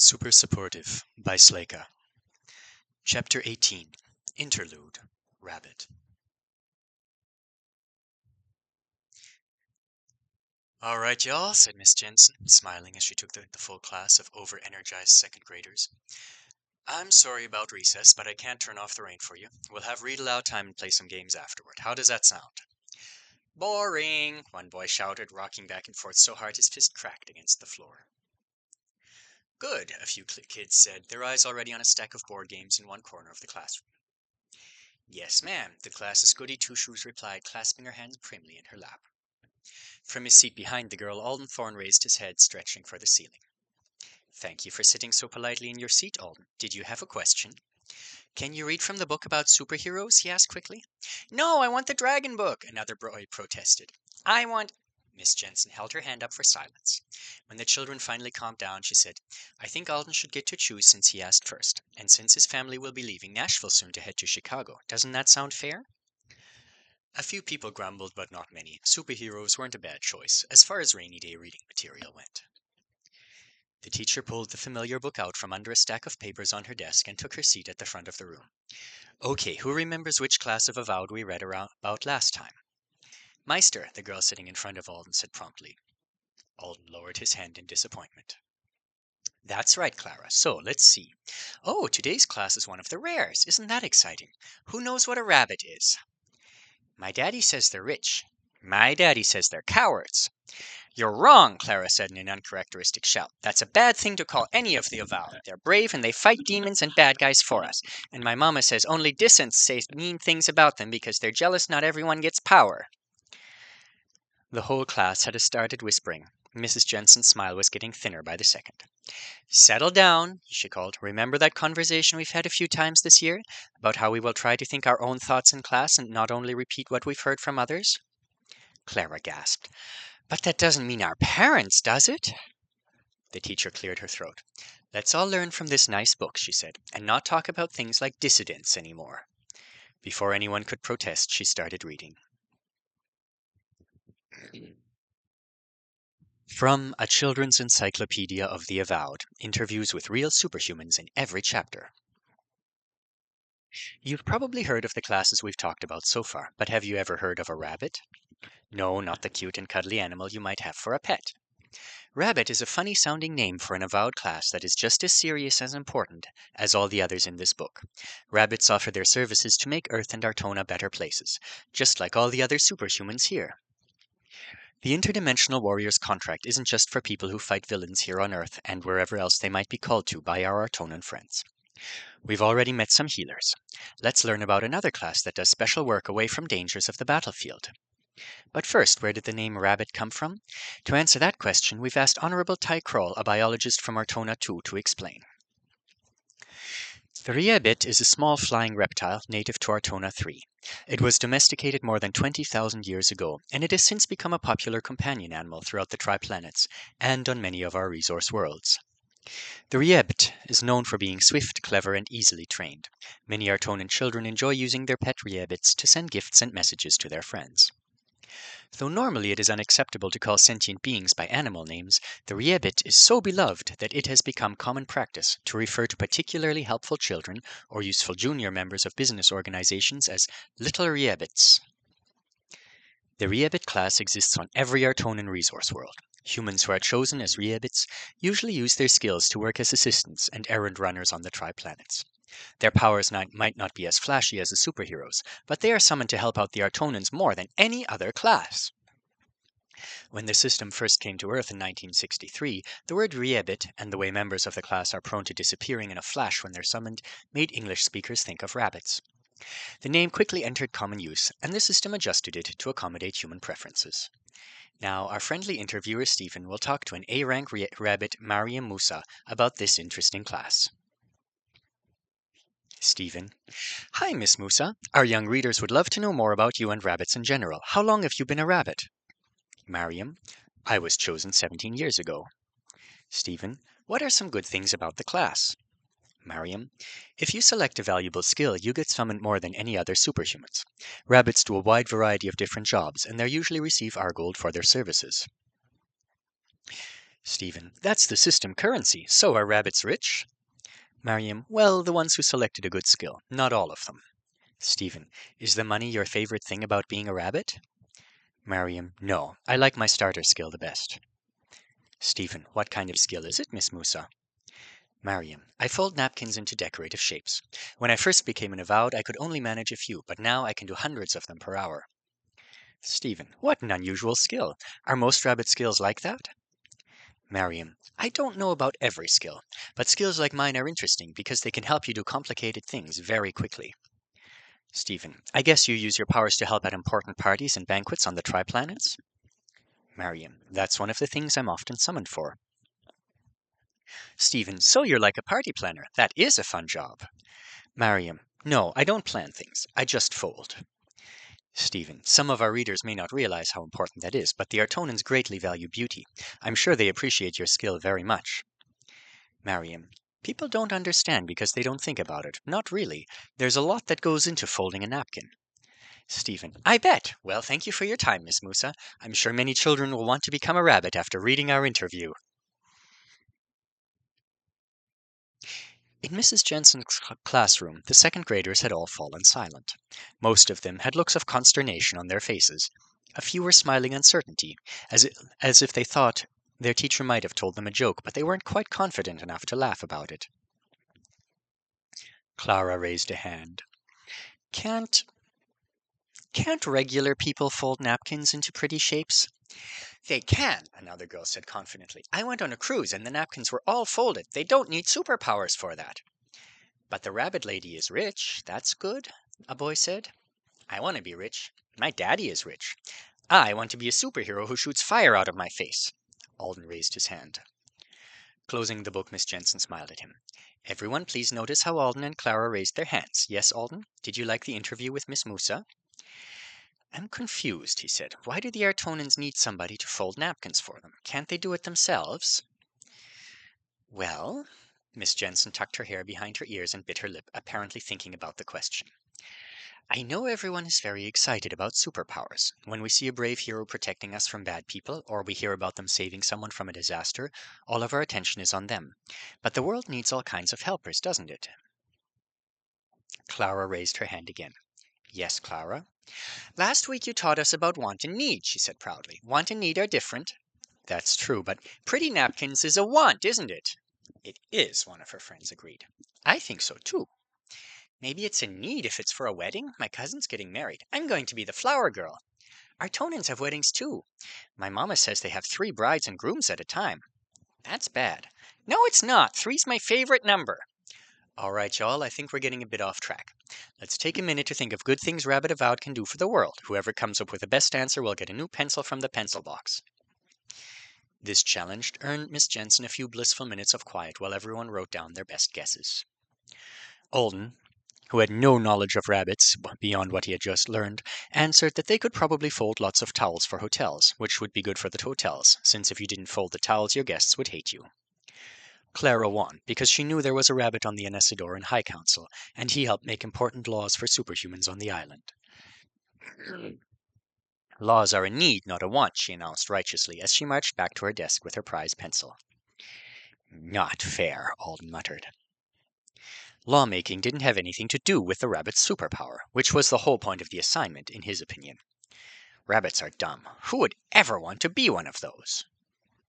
Super Supportive by Slaka. Chapter 18 Interlude Rabbit. All right, y'all, said Miss Jensen, smiling as she took the full class of over-energized second graders. I'm sorry about recess, but I can't turn off the rain for you. We'll have read-aloud time and play some games afterward. How does that sound? Boring, one boy shouted, rocking back and forth so hard his fist cracked against the floor. Good, a few kids said, their eyes already on a stack of board games in one corner of the classroom. Yes, ma'am, the class's goody two-shoes replied, clasping her hands primly in her lap. From his seat behind the girl, Alden Thorne raised his head, stretching for the ceiling. Thank you for sitting so politely in your seat, Alden. Did you have a question? Can you read from the book about superheroes? He asked quickly. No, I want the dragon book, another boy protested. I want... Miss Jensen held her hand up for silence. When the children finally calmed down, she said, I think Alden should get to choose since he asked first, and since his family will be leaving Nashville soon to head to Chicago. Doesn't that sound fair? A few people grumbled, but not many. Superheroes weren't a bad choice, as far as rainy day reading material went. The teacher pulled the familiar book out from under a stack of papers on her desk and took her seat at the front of the room. Okay, who remembers which class of Avowed we read about last time? Meister, the girl sitting in front of Alden said promptly. Alden lowered his hand in disappointment. That's right, Clara. So, let's see. Oh, today's class is one of the rares. Isn't that exciting? Who knows what a rabbit is? My daddy says they're rich. My daddy says they're cowards. You're wrong, Clara said in an uncharacteristic shout. That's a bad thing to call any of the Avowed. They're brave and they fight demons and bad guys for us. And my mama says only dissents say mean things about them because they're jealous not everyone gets power. The whole class had started whispering. Mrs. Jensen's smile was getting thinner by the second. Settle down, she called. Remember that conversation we've had a few times this year about how we will try to think our own thoughts in class and not only repeat what we've heard from others? Clara gasped. But that doesn't mean our parents, does it? The teacher cleared her throat. Let's all learn from this nice book, she said, and not talk about things like dissidents anymore. Before anyone could protest, she started reading. From A Children's Encyclopedia of the Avowed, interviews with real superhumans in every chapter. You've probably heard of the classes we've talked about so far, but have you ever heard of a rabbit? No, not the cute and cuddly animal you might have for a pet. Rabbit is a funny-sounding name for an Avowed class that is just as serious and important as all the others in this book. Rabbits offer their services to make Earth and Artona better places, just like all the other superhumans here. The Interdimensional Warrior's contract isn't just for people who fight villains here on Earth and wherever else they might be called to by our Artonan friends. We've already met some healers. Let's learn about another class that does special work away from dangers of the battlefield. But first, where did the name Rabbit come from? To answer that question, we've asked Honorable Ty Kroll, a biologist from Artona 2, to explain. The Rabbit is a small flying reptile native to Artona 3. It was domesticated more than 20,000 years ago, and it has since become a popular companion animal throughout the Triplanets and on many of our resource worlds. The Rabbit is known for being swift, clever, and easily trained. Many Artonan children enjoy using their pet Rabbits to send gifts and messages to their friends. Though normally it is unacceptable to call sentient beings by animal names, the Rabbit is so beloved that it has become common practice to refer to particularly helpful children or useful junior members of business organizations as little Rabbits. The Rabbit class exists on every Artonan resource world. Humans who are chosen as Rabbits usually use their skills to work as assistants and errand runners on the Triplanets. Their powers might not be as flashy as the superheroes, but they are summoned to help out the Artonans more than any other class. When the system first came to Earth in 1963, the word Rabbit and the way members of the class are prone to disappearing in a flash when they're summoned made English speakers think of rabbits. The name quickly entered common use, and the system adjusted it to accommodate human preferences. Now, our friendly interviewer Stephen will talk to an A-rank rabbit, Mariam Musa, about this interesting class. Stephen. Hi, Miss Musa. Our young readers would love to know more about you and rabbits in general. How long have you been a rabbit? Mariam. I was chosen 17 years ago. Stephen. What are some good things about the class? Mariam. If you select a valuable skill, you get summoned more than any other superhumans. Rabbits do a wide variety of different jobs, and they usually receive our gold for their services. Stephen, that's the system currency. So are rabbits rich? Mariam, well, the ones who selected a good skill, not all of them. Stephen, is the money your favorite thing about being a rabbit? Mariam, no, I like my starter skill the best. Stephen, what kind of skill is it, Miss Musa? Mariam, I fold napkins into decorative shapes. When I first became an avowed, I could only manage a few, but now I can do hundreds of them per hour. Stephen, what an unusual skill. Are most rabbit skills like that? Mariam, I don't know about every skill, but skills like mine are interesting because they can help you do complicated things very quickly. Stephen, I guess you use your powers to help at important parties and banquets on the triplanets? Mariam, that's one of the things I'm often summoned for. Stephen, so you're like a party planner. That is a fun job. Mariam, no, I don't plan things. I just fold. Stephen, some of our readers may not realize how important that is, but the Artonans greatly value beauty. I'm sure they appreciate your skill very much. Mariam, people don't understand because they don't think about it. Not really. There's a lot that goes into folding a napkin. Stephen, I bet. Well, thank you for your time, Miss Musa. I'm sure many children will want to become a rabbit after reading our interview. In Mrs. Jensen's classroom, the second graders had all fallen silent. Most of them had looks of consternation on their faces. A few were smiling uncertainty, as if they thought their teacher might have told them a joke, but they weren't quite confident enough to laugh about it. Clara raised a hand. Can't regular people fold napkins into pretty shapes? They can, another girl said confidently. I went on a cruise and the napkins were all folded. They don't need superpowers for that. But the rabbit lady is rich. That's good, a boy said. I want to be rich. My daddy is rich. I want to be a superhero who shoots fire out of my face. Alden raised his hand. Closing the book, Miss Jensen smiled at him. Everyone please notice how Alden and Clara raised their hands. Yes, Alden? Did you like the interview with Miss Musa? I'm confused, he said. Why do the Artonans need somebody to fold napkins for them? Can't they do it themselves? Well, Miss Jensen tucked her hair behind her ears and bit her lip, apparently thinking about the question. I know everyone is very excited about superpowers. When we see a brave hero protecting us from bad people, or we hear about them saving someone from a disaster, all of our attention is on them. But the world needs all kinds of helpers, doesn't it? Clara raised her hand again. Yes, Clara? Last week you taught us about want and need, she said proudly. Want and need are different. That's true, but pretty napkins is a want, isn't it? It is, one of her friends agreed. I think so, too. Maybe it's a need if it's for a wedding. My cousin's getting married. I'm going to be the flower girl. Our Tonans have weddings, too. My mama says they have 3 brides and grooms at a time. That's bad. No, it's not. 3's my favorite number. All right, y'all, I think we're getting a bit off track. Let's take a minute to think of good things Rabbit Avowed can do for the world. Whoever comes up with the best answer will get a new pencil from the pencil box. This challenge earned Miss Jensen a few blissful minutes of quiet while everyone wrote down their best guesses. Alden, who had no knowledge of rabbits beyond what he had just learned, answered that they could probably fold lots of towels for hotels, which would be good for the hotels, since if you didn't fold the towels your guests would hate you. Clara won, because she knew there was a rabbit on the Anesidor in High Council, and he helped make important laws for superhumans on the island. Laws are a need, not a want, she announced righteously as she marched back to her desk with her prize pencil. Not fair, Alden muttered. Lawmaking didn't have anything to do with the rabbit's superpower, which was the whole point of the assignment, in his opinion. Rabbits are dumb. Who would ever want to be one of those?